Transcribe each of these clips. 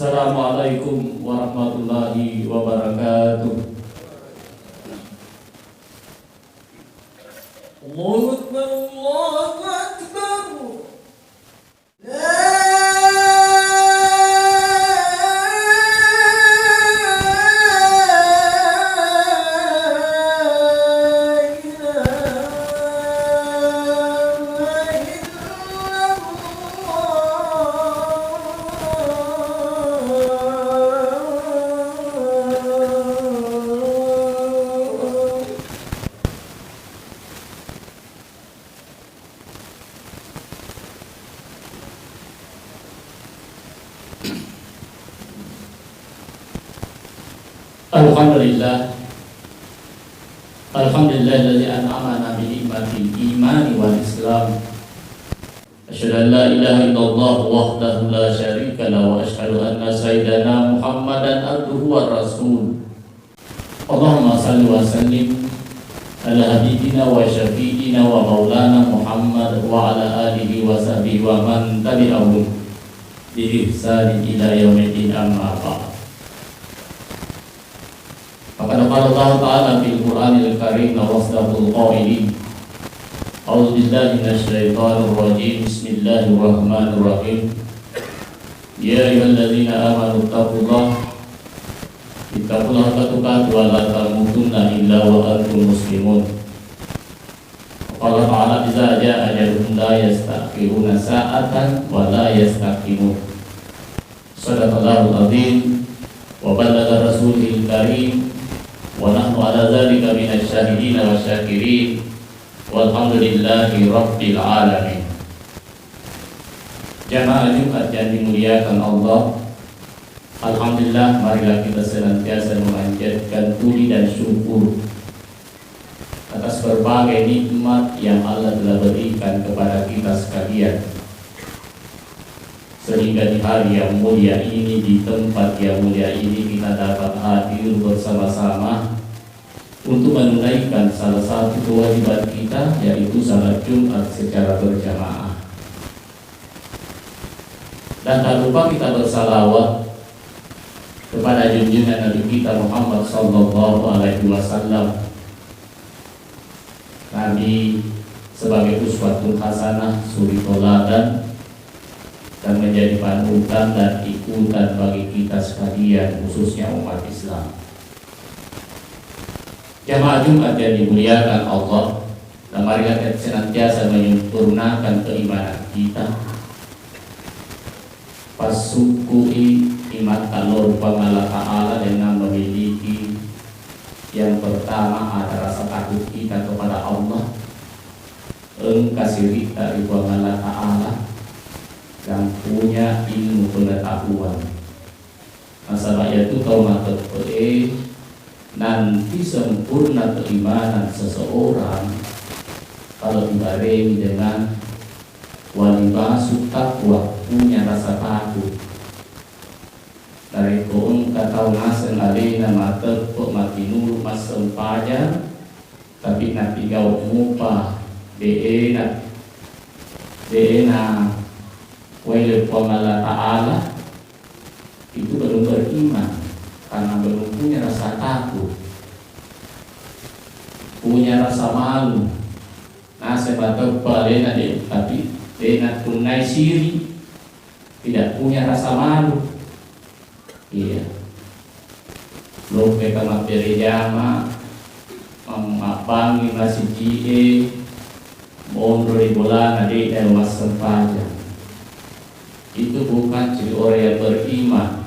Assalamualaikum warahmatullahi wabarakatuh. Allahu Akbar, Allahu Akbar. Alhamdulillah, alladzi an'amana bi ni'matil iman wal islam. Asyhadu an la ilaha illallah wahdahu la syarika lahu wa asyhadu anna sayyidana Muhammadan abduhu wa rasul. Allahumma shalli wa sallim ala habibina wa syafi'ina wa maulana Muhammad wa ala alihi wa sahbihi wa man tabi'ahum bi ihsan ila yaumil amma ba'd. Faqad qala Allah Ta'ala fil Qur'anil Karim wa asdaqul qailin. A'udzu billahi minasy syaithanir rajim. Bismillahirrahmanirrahim. Ya ayyuhalladzina amanu taqullaha haqqa tuqatih wa la tamutunna illa wa antum muslimun. Qala Ta'ala idza jaa ajaluhum la yastakhiruna sa'atan wa la yastaqdimun. Shadaqallahul azim wa ballagha rasulil karim. Wa nahnu ala dzalika minasy syahidin wa syakirin walhamdulillahi rabbil alamin. Jamaah Jumat yang dimuliakan Allah, alhamdulillah, marilah kita senantiasa memanjatkan puji dan syukur atas berbagai nikmat yang Allah telah berikan kepada kita sekalian, sehingga di hari yang mulia ini, di tempat yang mulia ini, kita dapat hadir bersama-sama untuk menunaikan salah satu kewajiban kita, yaitu salat Jumat secara berjamaah. Dan tak lupa kita bersalawat kepada junjungan Nabi kita Muhammad sallallahu alaihi wasallam. Nabi sebagai uswatun hasanah, suri toladan, dan menjadi panutan dan ikutan bagi kita sekalian, khususnya umat Islam. Jamaah Jumat yang dimuliakan Allah, dan marilah kita senantiasa menyempurnakan keimanan kita. Pasukui iman Allah Subhanahu Ta'ala dengan memiliki yang pertama ada rasa takut kita kepada Allah, engkasih dari Allah Ta'ala, yang punya ilmu pengetahuan. Masalah itu kau matur nanti sempurna keimanan seseorang kalau dibarengi dengan walibasu takwa, punya rasa takut. Dari koong katau ngasen alena mater kok mati nuru mas sempaja, tapi nanti kau mupa deena wale Allah Ta'ala, itu belum beriman, karena belum punya rasa takut, punya rasa malu. Nah sebatau balena deh, tapi dena tunai siri, tidak punya rasa malu. Iya, lo peka mapere jama, memapangi masih cie, mondo di bola nade mas sempaja. Itu bukan ciri orang yang beriman.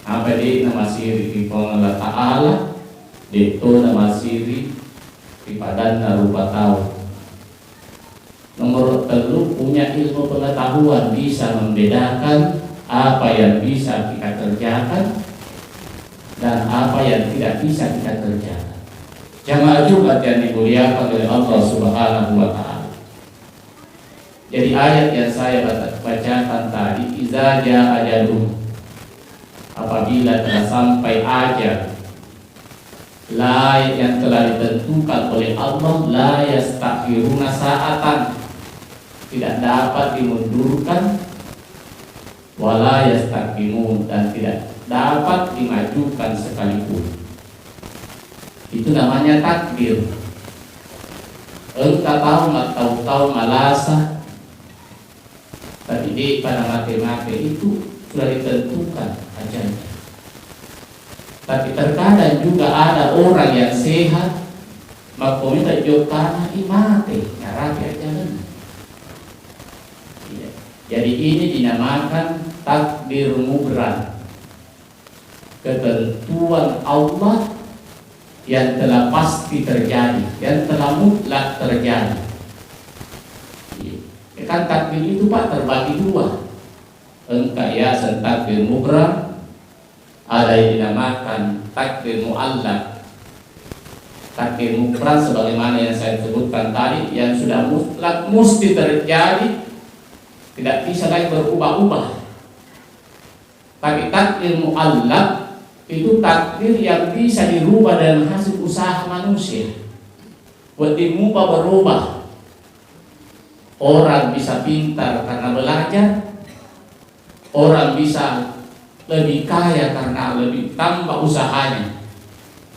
Apa dia nama siri di Allah Ta'ala, itu nama siri di padan rupa tahu. Nomor telu, punya ilmu pengetahuan, bisa membedakan apa yang bisa kita kerjakan dan apa yang tidak bisa kita kerjakan. Jamaah Jumat yang dimuliakan oleh Allah Subhanahu wa Ta'ala. Jadi ayat yang saya bacakan tadi, iza jaa ajaluhum, apabila telah sampai ajal, la yang telah ditentukan oleh Allah, la yastakhiruna sa'atan, tidak dapat dimundurkan, wala yastaqimun, dan tidak dapat dimajukan sekalipun. Itu namanya takdir. Engkau tahu malasa, tapi di pada matematika itu sudah ditentukan ajalnya. Tapi terkadang juga ada orang yang sehat, maka minta jokana imate nyarapi ajaran. Ya. Jadi ini dinamakan takdir mubram, ketentuan Allah yang telah pasti terjadi, yang telah mutlak terjadi. Ya, kan takdir itu Pak terbagi dua. Engkaya takdir mubram, ada yang dinamakan takdir mu'allaq. Takdir mubram sebagaimana yang saya sebutkan tadi, yang sudah mutlak mesti terjadi, tidak bisa lagi berubah-ubah. Tapi takdir mu'allaq itu takdir yang bisa dirubah dengan hasil usaha manusia. Buat dimubah berubah. Orang bisa pintar karena belajar, orang bisa lebih kaya karena lebih tambah usahanya.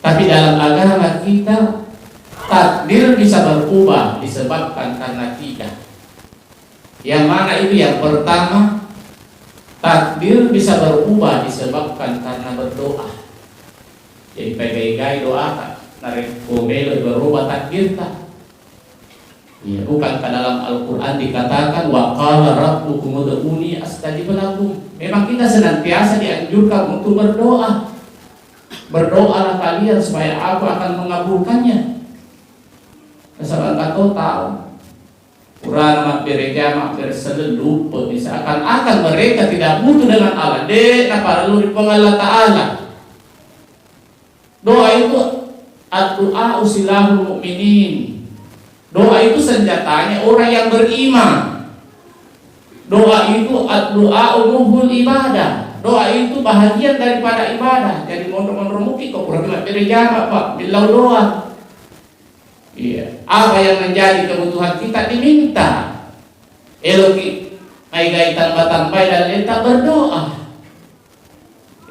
Tapi dalam agama kita takdir bisa berubah disebabkan karena tiga. Yang mana itu? Yang pertama, takdir bisa berubah disebabkan karena berdoa. Jadi pegai-gai doa narik komelo berubah takdir tak? Ya, bukankah dalam Al-Quran dikatakan wa qala rabbukum ud'uni astajib lakum. Memang kita senantiasa dianjurkan untuk berdoa. Berdoalah kalian supaya aku akan mengabulkannya. Sebab kau tahu Quran mampir mampir lupa, seakan-akan mereka tidak butuh dengan Allah. Napa lalu Allah Ta'ala. Doa itu ad-du'a usilahul mu'minin. Doa itu senjatanya orang yang beriman. Doa itu ad-du'a umuhul ibadah. Doa itu bahagian daripada ibadah. Jadi mondok-mondok muki kok kurang mampir Pak, bilau doa. Iya. Apa yang menjadi kebutuhan kita diminta. Eloki ai tambah-tambah dan letak berdoa.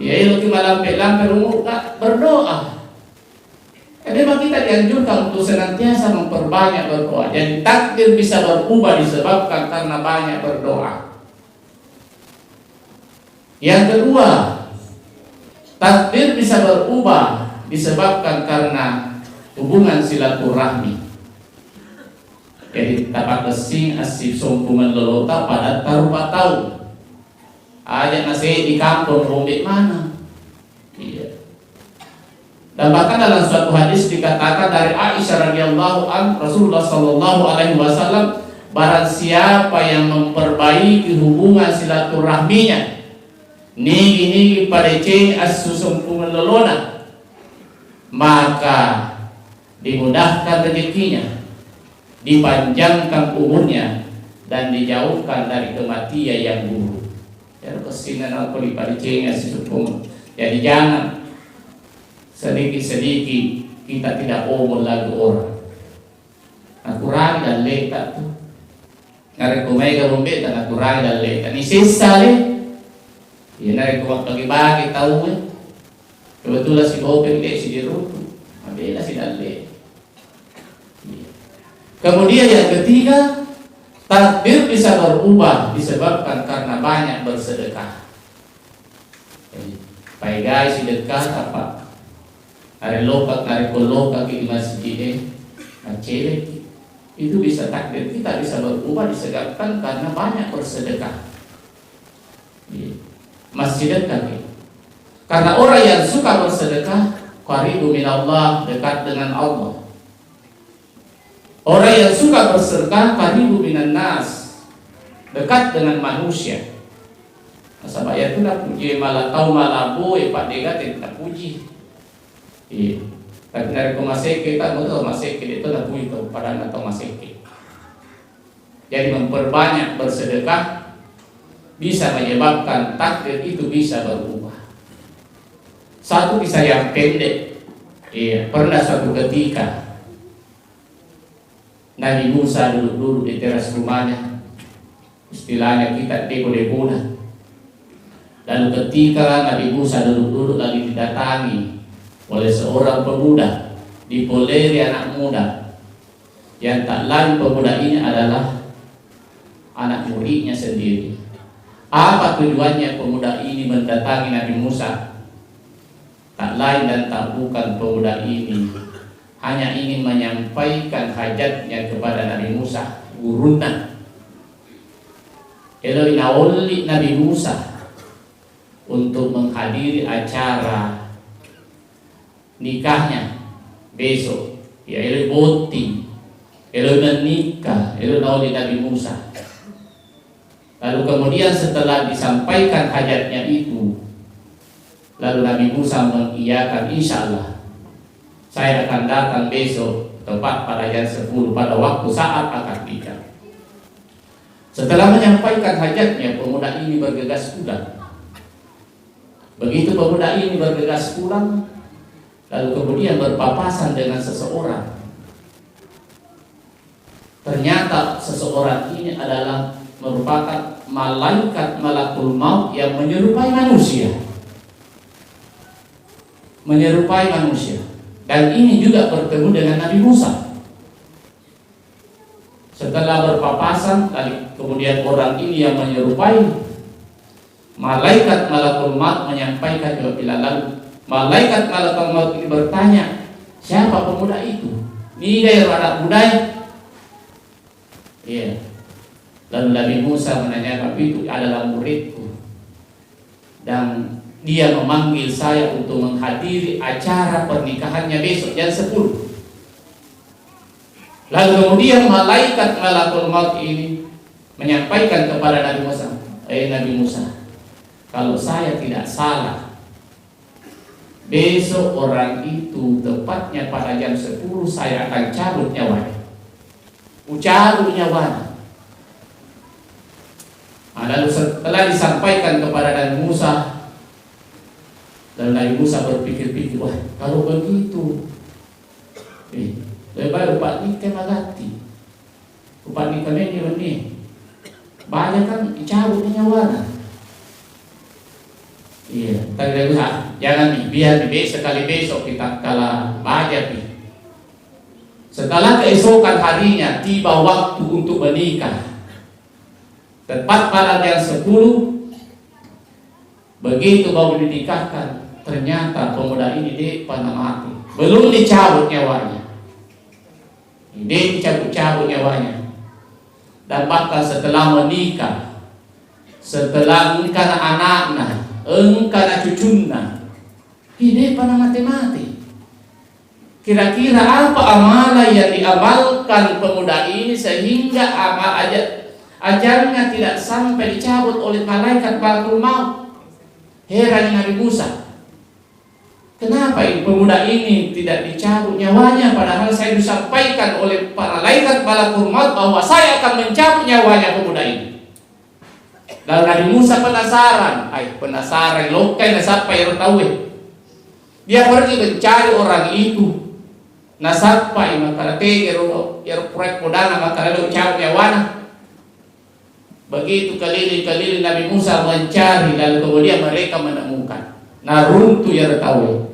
Ya eloki malampe-lampe umur berdoa. Jadi memang kita dianjurkan untuk senantiasa memperbanyak berdoa. Jadi takdir bisa berubah disebabkan karena banyak berdoa. Yang kedua, takdir bisa berubah disebabkan karena hubungan silaturahmi. Jadi tapak kesing asif sumpungan lelota pada taruh tahun. Ajak nasi di kampung rombek mana? Iya. Dan bahkan dalam suatu hadis dikatakan dari Aisyah radhiyallahu an, Rasulullah sallallahu alaihi wasallam, barang siapa yang memperbaiki hubungan silaturahminya, nigi pada ceng asusumpungan lelona, maka dimudahkan rezekinya, dipanjangkan umurnya, dan dijauhkan dari kematian yang buruk. Ya kesinan aku pada ceng asusumpungan. Jadi jangan sedikit-sedikit kita tidak omong lagi orang. Akurangi dan lekat tu. Nari kumega bombe dan akurangi dan lekat. Ni sisa le. Ya nari kumak bagi-bagi tahu ya. Kebetulan si Gopeng le si Dirutu. Mabela si Dalle. Kemudian yang ketiga, takdir bisa berubah disebabkan karena banyak bersedekah. Pai guys sedekah apa? Hari lokak, hari kolokak di masjid cewek itu bisa takdir kita bisa berubah disebabkan karena banyak bersedekah. Masjid kaki. Karena orang yang suka bersedekah, qaribu minallah, dekat dengan Allah. Orang yang suka bersedekah, qaribu minan nas, dekat dengan manusia. Masa bayar itu nak puji malah tahu malah boy Pak Dega tidak puji. Iya. Tapi dari maseke kita betul maseke itu nak puji tahu pada atau maseke. Jadi memperbanyak bersedekah bisa menyebabkan takdir itu bisa berubah. Satu kisah yang pendek. Iya, pernah suatu ketika Nabi Musa duduk di teras rumahnya. Istilahnya kita deko-dekona. Lalu ketika Nabi Musa duduk-duduk lagi didatangi oleh seorang pemuda, dipoleri anak muda, yang tak lain pemuda ini adalah anak muridnya sendiri. Apa tujuannya pemuda ini mendatangi Nabi Musa? Tak lain dan tak bukan pemuda ini hanya ingin menyampaikan hajatnya kepada Nabi Musa, guruna. Elo inauli Nabi Musa untuk menghadiri acara nikahnya besok. Ya elo boti, elo menikah, elo nauli Nabi Musa. Lalu kemudian setelah disampaikan hajatnya itu, lalu Nabi Musa mengiyakan, insya Allah saya akan datang besok tepat pada jam 10 pada waktu saat akad nikah. Setelah menyampaikan hajatnya, pemuda ini bergegas pulang. Begitu pemuda ini bergegas pulang, lalu kemudian berpapasan dengan seseorang. Ternyata seseorang ini adalah merupakan malaikat malakul maut yang menyerupai manusia. Menyerupai manusia. Dan ini juga bertemu dengan Nabi Musa. Setelah berpapasan, kemudian orang ini yang menyerupai malaikat malakul maut menyampaikan kepada lalu malaikat malakul maut ini bertanya, siapa pemuda itu? Ini dari anak budaya. Iya. Lalu Nabi Musa menanyakan, itu adalah muridku dan dia memanggil saya untuk menghadiri acara pernikahannya besok jam 10. Lalu kemudian malaikat malakul maut ini menyampaikan kepada Nabi Musa, Nabi Musa, kalau saya tidak salah, besok orang itu tepatnya pada jam 10 saya akan cabut nyawanya. Cabut nyawanya. Lalu setelah disampaikan kepada Nabi Musa, dan Nabi Musa berpikir-pikir, wah kalau begitu, lebih baik upat nikah magati, upat nikah ini banyak kan cabut nyawana. Iya, tadi jangan nih, biar sekali besok kita kalah baca nih. Setelah keesokan harinya tiba waktu untuk menikah. Tepat pada jam 10, begitu baru dinikahkan, ternyata pemuda ini panah mati, belum dicabut nyawanya. Dia dicabut-cabut nyawanya. Dan bahkan setelah menikah, setelah engkau anaknya, engkau cucunya, dia panah mati-mati. Kira-kira apa amalan yang diamalkan pemuda ini sehingga ajalnya tidak sampai dicabut oleh malaikat malakul maut? Heran Nabi Musa. Kenapa pemuda ini tidak dicabut nyawanya, padahal saya disampaikan oleh para malaikat malakul maut bahwa saya akan mencabut nyawanya pemuda ini. Lalu Nabi Musa penasaran, penasaran lokai nasapa yang tahu. Dia pergi mencari orang itu. Nasapa maka proyek modal maka lalu cabut nyawana. Begitu keliling-keliling Nabi Musa mencari, lalu kemudian mereka menemukan. Nah runtuh ya tahu.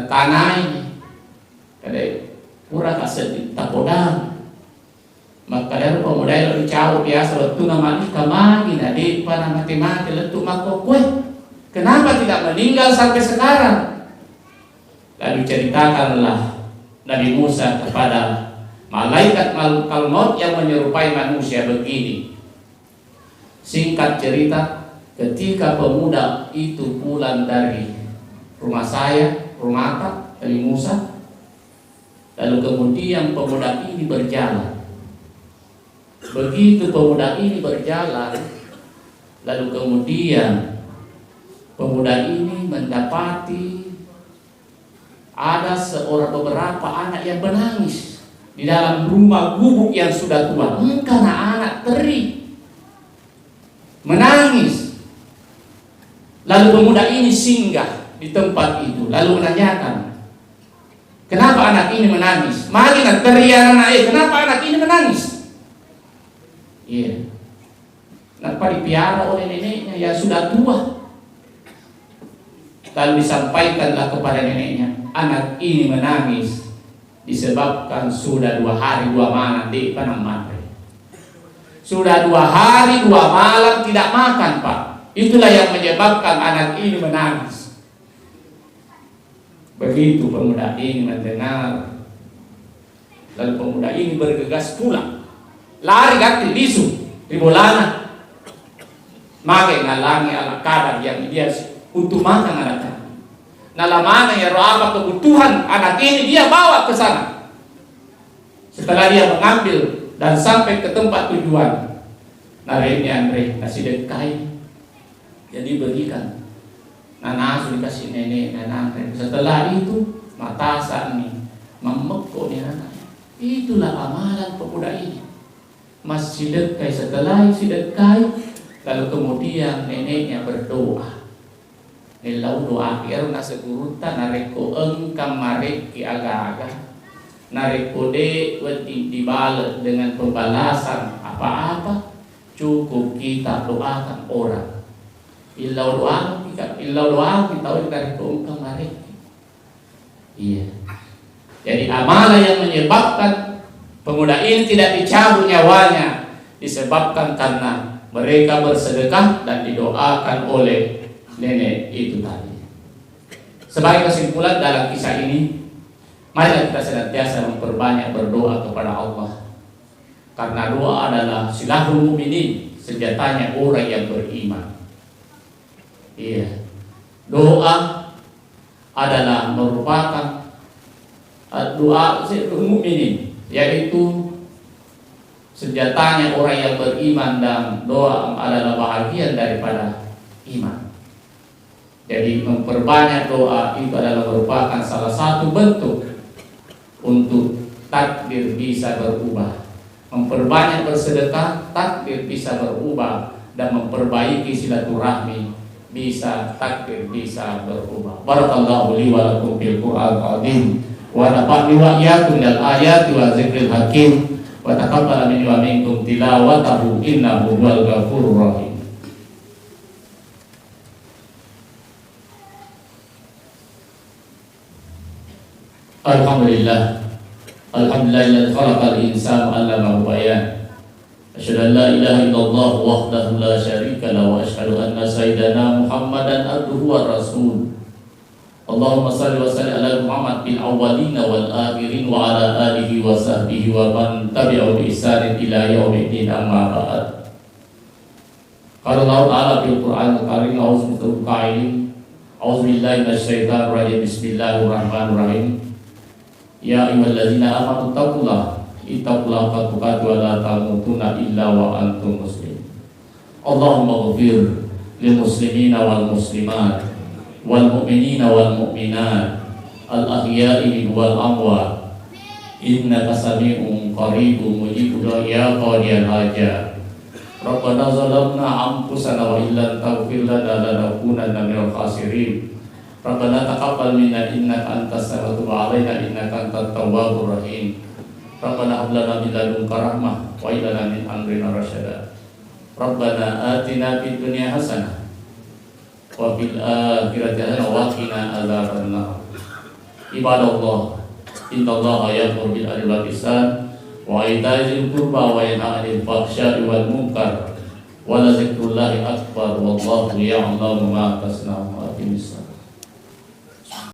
Tanah ini kadai pura kasih tapodang. Maka dari pemuda yang dicabut biasa waktu nama ni kamagi nadi pana mati-mati letuk makokwe. Kenapa tidak meninggal sampai sekarang? Lalu ceritakanlah Nabi Musa kepada malaikat malakul maut yang menyerupai manusia begini. Singkat cerita, ketika pemuda itu pulang dari rumah Nabi Musa, lalu kemudian pemuda ini berjalan. Begitu pemuda ini berjalan, lalu kemudian pemuda ini mendapati ada beberapa anak yang menangis di dalam rumah gubuk yang sudah tua. Karena anak teri menangis. Lalu pemuda ini singgah di tempat itu, lalu menanyakan, kenapa anak ini menangis? Kenapa anak ini menangis? Iya. dipiara oleh neneknya yang sudah tua. Lalu disampaikanlah kepada neneknya, anak ini menangis disebabkan sudah 2 hari 2 malam di Panang Matre. Sudah 2 hari 2 malam tidak makan, Pak. Itulah yang menyebabkan anak ini menangis. Begitu pemuda ini mendengar, lalu pemuda ini bergegas pulang, lari ganti lisu di bolana, makai ngalangi ala kadar yang dia untuk makan anaknya. Nalamana ya roaba kebutuhan anak ini dia bawa ke sana. Setelah dia mengambil dan sampai ke tempat tujuan, ini Andre nasi dekai, jadi berikan. Nanasu dikasih nenek, nenek. Setelah itu matasan nih, memekuk nih anak. Itulah amalan pemuda ini. Masih dekai, setelah sedekah, lalu kemudian neneknya berdoa. Nilau doa akhir nasi kurutan nareko engkang mareki aga-aga, nareko de dibalas dengan pembalasan apa-apa. Cukup kita doakan orang. Illau doa kita dari engkang mareki. Iya. Jadi amalan yang menyebabkan pemuda ini tidak dicabut nyawanya disebabkan karena mereka bersedekah dan didoakan oleh nenek itu tadi. Sebagai kesimpulan dalam kisah ini, marilah kita senantiasa memperbanyak berdoa kepada Allah, karena doa adalah silahul mukminin, senjatanya orang yang beriman. Iya, doa adalah merupakan doa mukminin, yaitu senjatanya orang yang beriman, dan doa adalah bahagian daripada iman. Jadi memperbanyak doa itu adalah merupakan salah satu bentuk untuk takdir bisa berubah. Memperbanyak bersedekah, takdir bisa berubah, dan memperbaiki silaturahmi bisa, takdir bisa berubah. Barakallahu li wa lakum fil Qur'anil azim wa nafa'ni wa iyyakum minal ayati wa dzikril hakim wa taqabbal minni wa minkum tilawatahu innahu huwal ghafurur rahim. Alhamdulillah, alhamdulillah khalaqal insana 'allamahu bayan. Asyhadu an la ilaha illallah wahdahu la syarika lahu wa asyhadu anna sayyidana Muhammadan abduhu wa rasul. Allahumma shalli wa sallim ala Muhammad bil awwalin wal akhirin wa ala alihi wa sahbihi wa man tabi'ahu bi ihsan ila yaumiddin, amma ba'd. Qala Allah ta'ala fil Qur'anil karim, a'udzu billahi minasyaitonir rajim, bismillahirrahmanirrahim. Ya ayyuhalladzina amanu taqullaha haqqa tuqatih wa la tamutunna illa wa antum muslimun. Allahumma ighfir lil muslimina wal muslimat wal mu'minina wal mu'minat al ahya'i wal amwat innaka sami'un qaribun mujibud ya qadiyal hajat. Rabbana zalamna anfusana wa illam taghfir lana lanakunanna minal khasirin. Rabbana taqabbal minna innaka antas sami'ul 'alaina innaka antat tawwabur rahim. Rabbana hab lana min ladunka rahmah wa hab lana min amrina rasyada. Rabbana atina fid dunya hasanah wa fil akhirati hasanah wa qina adzabannar. Ibadallah, innallaha ya'muru bil adli wal ihsan wa ita'i dzil qurba wa yanha 'anil fahsya'i wal munkar wa la dzikrullahi akbar wallahu ya'lamu ma tasna'un.